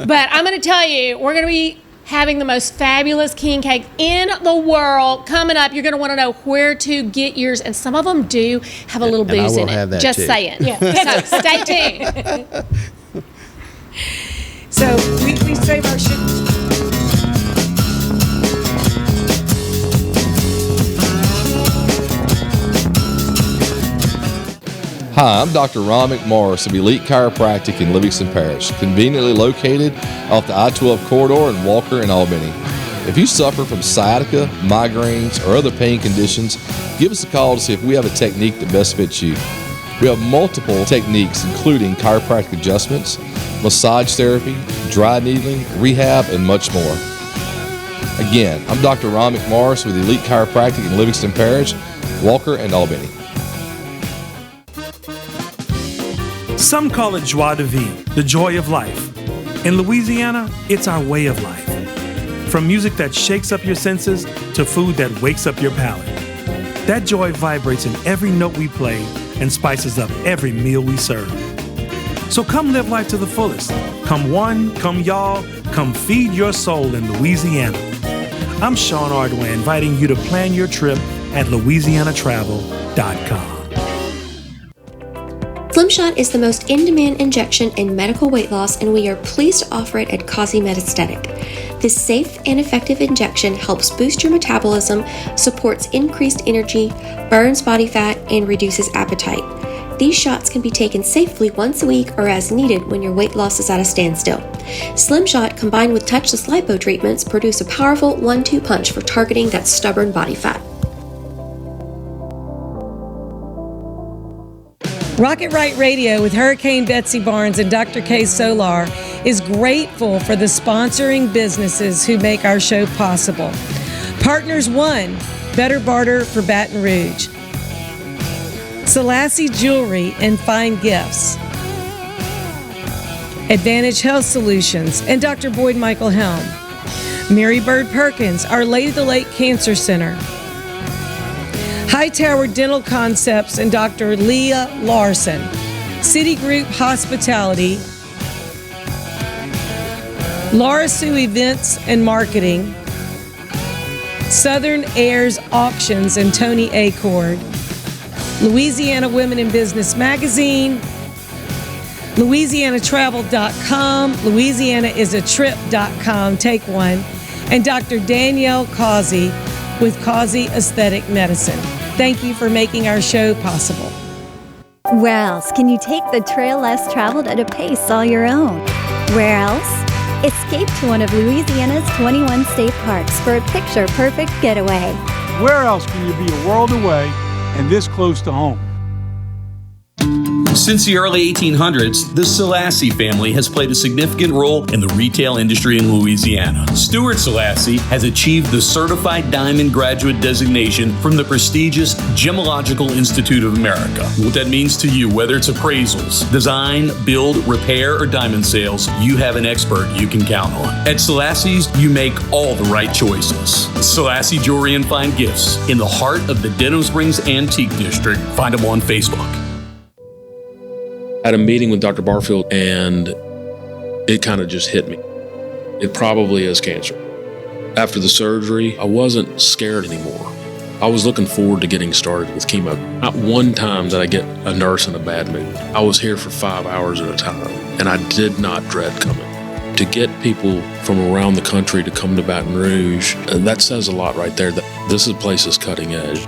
but I'm going to tell you, we're going to be having the most fabulous king cake in the world coming up. You're going to want to know where to get yours, and some of them do have a little And I booze will in have it. that Just too. saying. Yeah. So stay tuned. So we save our shit. Hi, I'm Dr. Ron McMorris of Elite Chiropractic in Livingston Parish, conveniently located off the I-12 corridor in Walker and Albany. If you suffer from sciatica, migraines, or other pain conditions, give us a call to see if we have a technique that best fits you. We have multiple techniques including chiropractic adjustments, massage therapy, dry needling, rehab, and much more. Again, I'm Dr. Ron McMorris with Elite Chiropractic in Livingston Parish, Walker, and Albany. Some call it joie de vivre, the joy of life. In Louisiana, it's our way of life. From music that shakes up your senses to food that wakes up your palate. That joy vibrates in every note we play and spices up every meal we serve. So come live life to the fullest. Come one, come y'all, come feed your soul in Louisiana. I'm Sean Ardway, inviting you to plan your trip at louisianatravel.com. Slimshot is the most in-demand injection in medical weight loss, and we are pleased to offer it at Causey Metastatic. This safe and effective injection helps boost your metabolism, supports increased energy, burns body fat, and reduces appetite. These shots can be taken safely once a week or as needed when your weight loss is at a standstill. Slimshot combined with touchless lipo treatments produce a powerful 1-2 punch for targeting that stubborn body fat. Rocket Right Radio with Hurricane Betsy Barnes and Dr. Kay Solar is grateful for the sponsoring businesses who make our show possible. Partners One, Better Barter for Baton Rouge. Selassie Jewelry and Fine Gifts. Advantage Health Solutions and Dr. Boyd Michael Helm. Mary Bird Perkins, Our Lady of the Lake Cancer Center, Hightower Dental Concepts and Dr. Leah Larson, Citigroup Hospitality, Laura Sue Events and Marketing, Southern Airs Auctions and Tony Acord, Louisiana Women in Business Magazine, LouisianaTravel.com, LouisianaIsATrip.com, take one, and Dr. Danielle Causey with Causey Aesthetic Medicine. Thank you for making our show possible. Where else can you take the trail less traveled at a pace all your own? Where else? Escape to one of Louisiana's 21 state parks for a picture-perfect getaway. Where else can you be a world away and this close to home? Since the early 1800s, the Selassie family has played a significant role in the retail industry in Louisiana. Stuart Selassie has achieved the Certified Diamond Graduate designation from the prestigious Gemological Institute of America. What that means to you, whether it's appraisals, design, build, repair, or diamond sales, you have an expert you can count on. At Selassie's, you make all the right choices. Selassie Jewelry and Fine Gifts in the heart of the Denham Springs Antique District. Find them on Facebook. I had a meeting with Dr. Barfield and it kind of just hit me. It probably is cancer. After the surgery, I wasn't scared anymore. I was looking forward to getting started with chemo. Not one time did I get a nurse in a bad mood. I was here for 5 hours at a time and I did not dread coming. To get people from around the country to come to Baton Rouge, that says a lot right there that this place is cutting edge.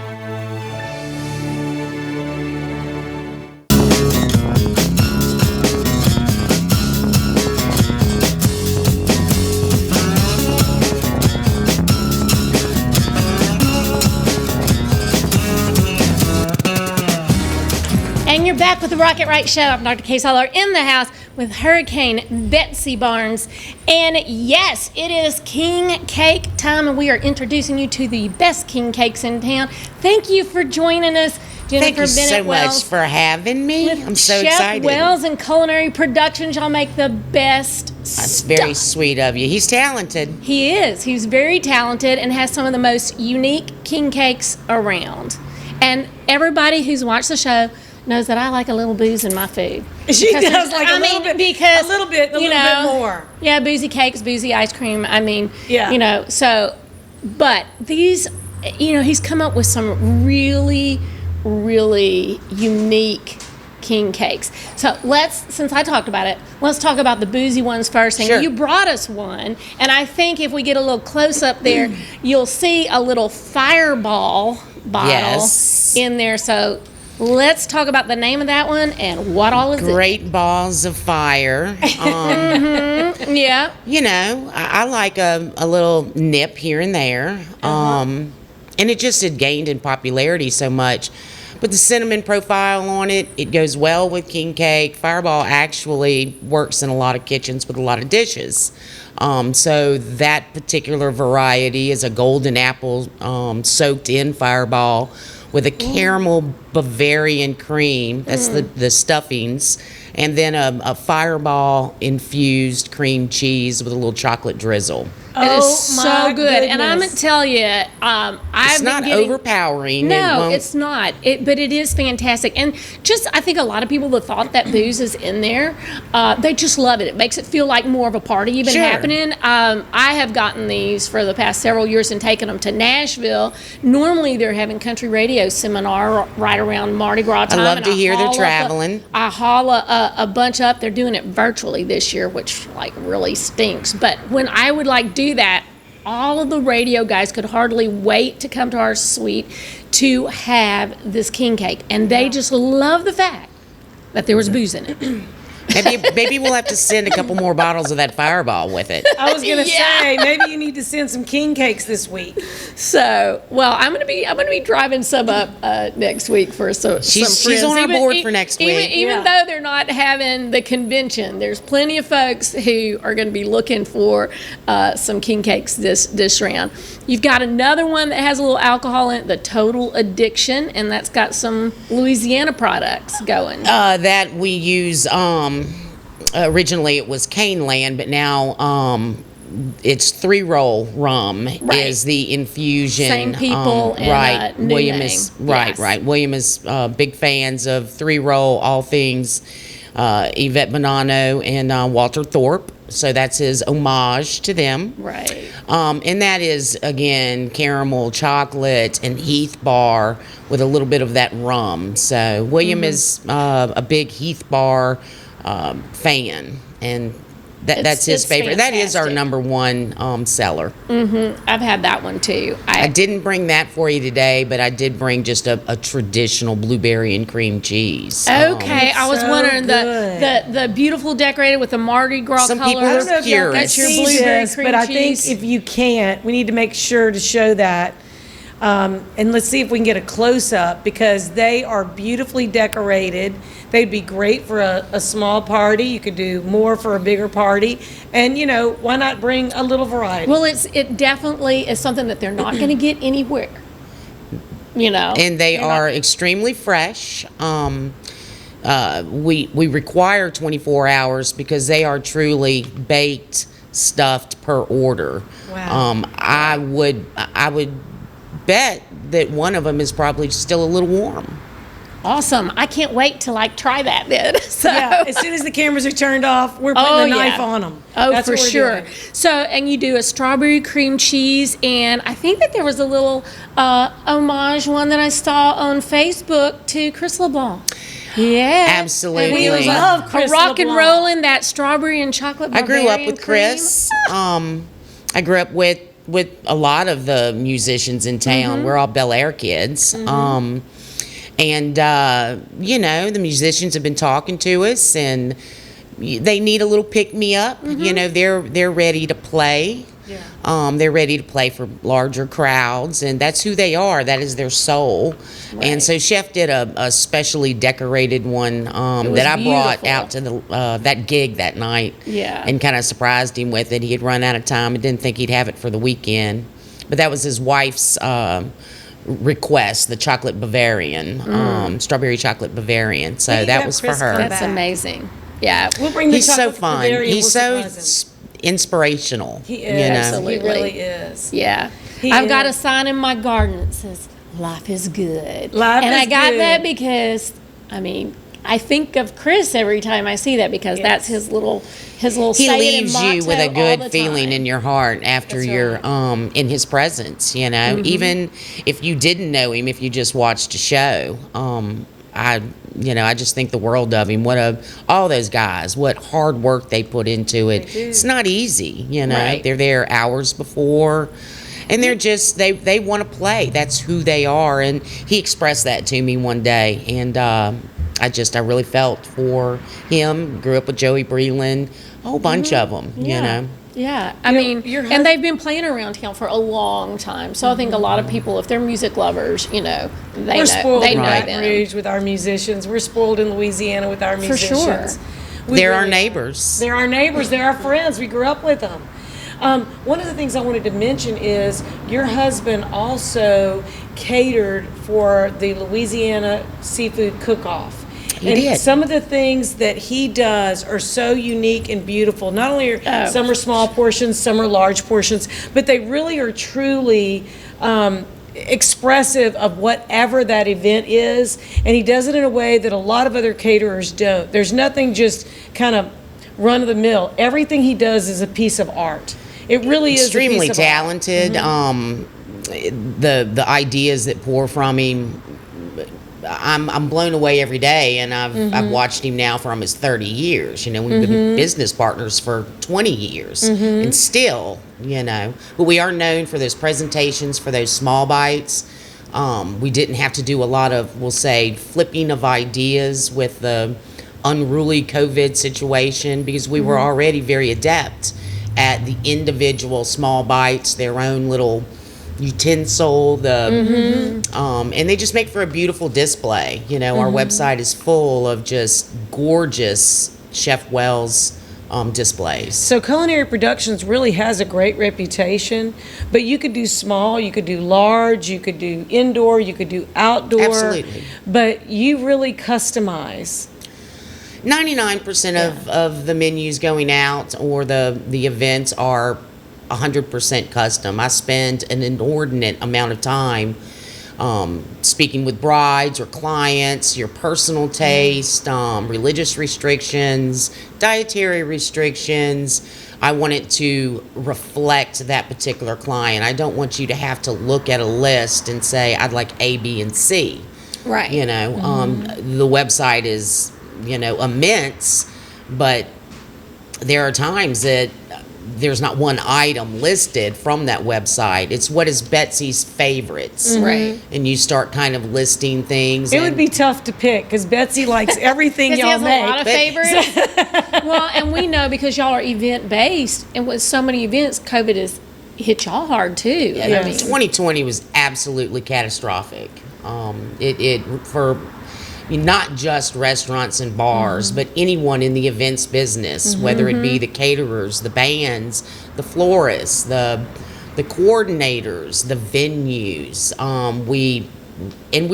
Back with the Rocket Right Show. I'm Dr. Kay Solar in the house with Hurricane Betsy Barnes. And yes, it is king cake time, and we are introducing you to the best king cakes in town. Thank you for joining us, Jennifer Thank you Bennett so Wells. much for having me. I'm so Chef excited. Wells and Culinary Productions, y'all make the best That's very sweet of you. He's talented. He is. He's very talented and has some of the most unique king cakes around. And everybody who's watched the show knows that I like a little booze in my food. She does like a little bit more. Yeah, boozy cakes, boozy ice cream. I mean, Yeah. you know, so, but these, you know, he's come up with some really, really unique king cakes. So since I talked about it, let's talk about the boozy ones first. And Sure. you brought us one, and I think if we get a little close up there, you'll see a little Fireball bottle in there. So let's talk about the name of that one and what all is Great balls of fire. Yeah. You know, I like a little nip here and there. And it just had gained in popularity so much. But the cinnamon profile on it, it goes well with king cake. Fireball actually works in a lot of kitchens with a lot of dishes. So that particular variety is a golden apple soaked in Fireball with a caramel Bavarian cream. That's the stuffings. And then a Fireball infused cream cheese with a little chocolate drizzle. It is so good, and I'm gonna tell you, It's not overpowering. No, it's not. But it is fantastic, and just I think a lot of people that thought that booze is in there, they just love it. It makes it feel like more of a party even happening. I have gotten these for the past several years and taken them to Nashville. Normally they're having country radio seminar right around Mardi Gras time. I love to and hear they're haul up traveling. I haul a bunch up. They're doing it virtually this year, which like really stinks. But when I would like do that, all of the radio guys could hardly wait to come to our suite to have this king cake, and they just love the fact that there was booze in it. Maybe we'll have to send a couple more bottles of that Fireball with it. I was gonna say maybe you need to send some king cakes this week. So, well, I'm gonna be driving some up next week for some friends. She's on our board for next week. Even though they're not having the convention, there's plenty of folks who are going to be looking for some king cakes this round. You've got another one that has a little alcohol in it, the Total Addiction, and that's got some Louisiana products going. That we use. Originally it was Caneland, but now it's 3-roll rum is the infusion. Same people and right. new William name. is right, Yes. right. William is big fans of 3-roll, all things Yvette Bonanno and Walter Thorpe. So that's his homage to them. Right. And that is, again, caramel, chocolate, and Heath Bar with a little bit of that rum. So William is a big Heath Bar fan, and that's his it's favorite. That is our fantastic. #1 seller. I've had that one too. I didn't bring that for you today, but I did bring just a traditional blueberry and cream cheese. Okay, I was so wondering good. the beautiful decorated with the Mardi Gras Some colors. people I don't know if y'all can That's your see blueberry this, cream but I cheese. think if you can't, we need to make sure to show that. And let's see if we can get a close-up, because they are beautifully decorated. They'd be great for a small party. You could do more for a bigger party. And, you know, why not bring a little variety? Well, it definitely is something that they're not going to get anywhere. You know, And they They're not- are extremely fresh. We require 24 hours because they are truly baked, stuffed per order. Wow. I would bet that one of them is probably still a little warm. awesome. I can't wait to try that then. So. Yeah, as soon as the cameras are turned off, we're putting the knife on them. Oh, That's for what we're sure. doing. So, and you do a strawberry cream cheese, and I think that there was a little homage one that I saw on Facebook to Chris LeBlanc. Yeah, Absolutely. And we love Chris rock and LeBlanc. rolling that strawberry and chocolate. I grew up Bavarian with cream. Chris. I grew up with a lot of the musicians in town. We're all Bel Air kids. And you know, the musicians have been talking to us, and they need a little pick me up. You know, they're ready to play. Yeah. They're ready to play for larger crowds, and that's who they are. That is their soul. Right. And so Chef did a specially decorated one that I brought beautiful. out to the that gig that night. Yeah. And kind of surprised him with it. He had run out of time and didn't think he'd have it for the weekend. But that was his wife's request, the chocolate Bavarian, strawberry chocolate Bavarian. So We need to that have was for Chris her. come That's back. amazing. Yeah. We'll bring the He's so chocolate fun. Bavarian, He's we'll so surprise him. inspirational. He you is. know? Absolutely. He really is. Yeah. He I've got a is. sign in my garden that says, "Life is good." Life and is I got good. that because, I mean, I think of Chris every time I see that because that's his little He saying and leaves you with a motto all the good feeling time. in your heart after That's you're right. in his presence, you know. Even if you didn't know him, if you just watched a show, I just think the world of him. All those guys, what hard work they put into it. It's not easy, you know. Right. They're there hours before. And they're just they want to play. That's who they are. And he expressed that to me one day, and I really felt for him. Grew up with Joey Breland, a whole bunch of them, you know. Yeah, I You know, mean, your and they've been playing around town for a long time. So I think a lot of people, if they're music lovers, you know, We're spoiled they in know Baton them. Rouge with our musicians. We're spoiled in Louisiana with our For musicians. sure. We They're our really are. neighbors. They're our neighbors. They're our friends. We grew up with them. One of the things I wanted to mention is your husband also catered for the Louisiana Seafood Cook-Off. He And did. some of the things that he does are so unique and beautiful. Not only are some are small portions, some are large portions, but they really are truly expressive of whatever that event is. And he does it in a way that a lot of other caterers don't. There's nothing just kind of run of the mill. Everything he does is a piece of art. It really is a Extremely piece of art. talented. The ideas that pour from him, I'm blown away every day, and I've watched him now for almost 30 years. You know, we've been business partners for 20 years, and still, you know. But we are known for those presentations, for those small bites. We didn't have to do a lot of, we'll say, flipping of ideas with the unruly COVID situation because we were already very adept at the individual small bites, their own little utensil, and they just make for a beautiful display. You know, our website is full of just gorgeous Chef Wells displays. So Culinary Productions really has a great reputation, but you could do small, you could do large, you could do indoor, you could do outdoor. Absolutely. But you really customize. 99% of the menus going out or the events are 100% custom. I spend an inordinate amount of time speaking with brides or clients, your personal taste, religious restrictions, dietary restrictions. I want it to reflect that particular client. I don't want you to have to look at a list and say, I'd like A, B, and C. Right. You know, the website is, you know, immense, but there are times that there's not one item listed from that website. It's what is Betsy's favorites. Right. And you start kind of listing things. It would be tough to pick because Betsy likes everything Betsy y'all has make. a lot of favorites. Well, and we know because y'all are event based, and with so many events, COVID has hit y'all hard too. Yeah, I mean, 2020 was absolutely catastrophic. It for not just restaurants and bars, but anyone in the events business, whether it be the caterers, the bands, the florists, the coordinators, the venues. We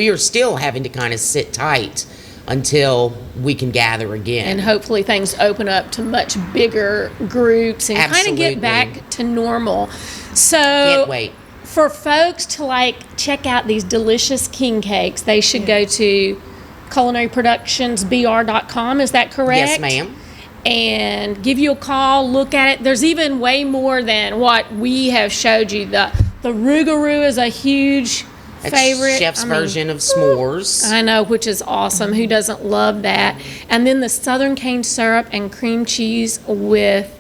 are still having to kind of sit tight until we can gather again. And hopefully things open up to much bigger groups and kind of get back to normal. So Can't wait. For folks to like check out these delicious king cakes, they should go to culinaryproductionsbr.com. Is that correct? Yes, ma'am. And give you a call, look at it. There's even way more than what we have showed you. The Rougarou is a huge favorite. Chef's version of s'mores. I know, which is awesome. Who doesn't love that? And then the Southern cane syrup and cream cheese with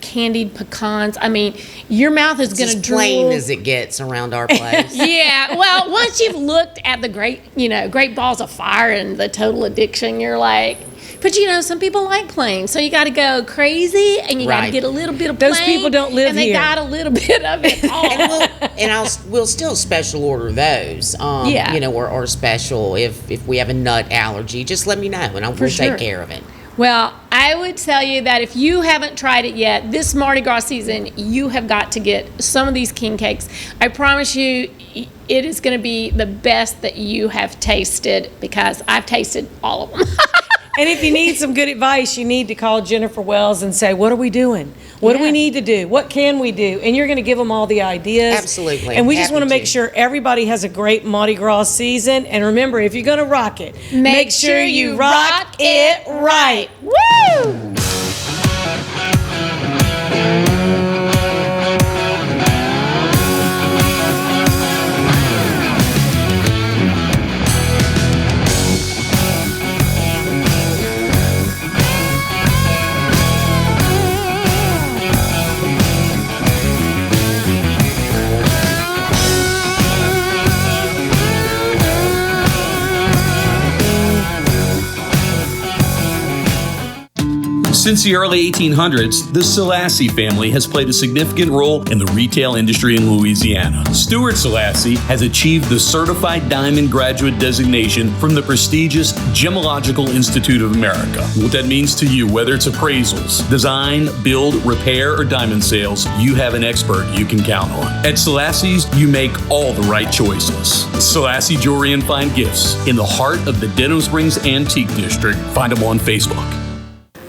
candied pecans. I mean, your mouth is going to drool. As plain as it gets around our place. Yeah. Well, once you've looked at the Great Balls of Fire and the Total Addiction, you're like, but you know, some people like plain, so you got to go crazy and you got to get a little bit of plain. Those people don't live and they here. got a little bit of it all. We'll still special order those. Yeah. You know, or special if we have a nut allergy. Just let me know and we'll take care of it. Well, I would tell you that if you haven't tried it yet, this Mardi Gras season, you have got to get some of these king cakes. I promise you, it is going to be the best that you have tasted because I've tasted all of them. And if you need some good advice, you need to call Jennifer Wells and say, what are we doing? What do we need to do? What can we do? And you're going to give them all the ideas. Absolutely. And we just Happy want to make to. sure everybody has a great Mardi Gras season. And remember, if you're going to rock it, make sure you rock it right. Woo! Since the early 1800s, the Selassie family has played a significant role in the retail industry in Louisiana. Stuart Selassie has achieved the Certified Diamond Graduate designation from the prestigious Gemological Institute of America. What that means to you, whether it's appraisals, design, build, repair, or diamond sales, you have an expert you can count on. At Selassie's, you make all the right choices. Selassie Jewelry and Fine Gifts in the heart of the Denham Springs Antique District. Find them on Facebook.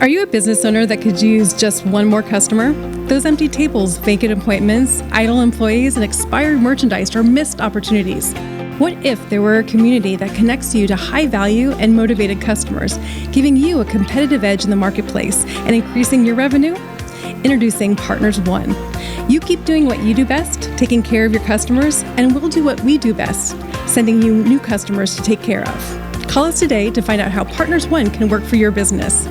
Are you a business owner that could use just one more customer? Those empty tables, vacant appointments, idle employees, and expired merchandise are missed opportunities. What if there were a community that connects you to high-value and motivated customers, giving you a competitive edge in the marketplace and increasing your revenue? Introducing Partners One. You keep doing what you do best, taking care of your customers, and we'll do what we do best, sending you new customers to take care of. Call us today to find out how Partners One can work for your business.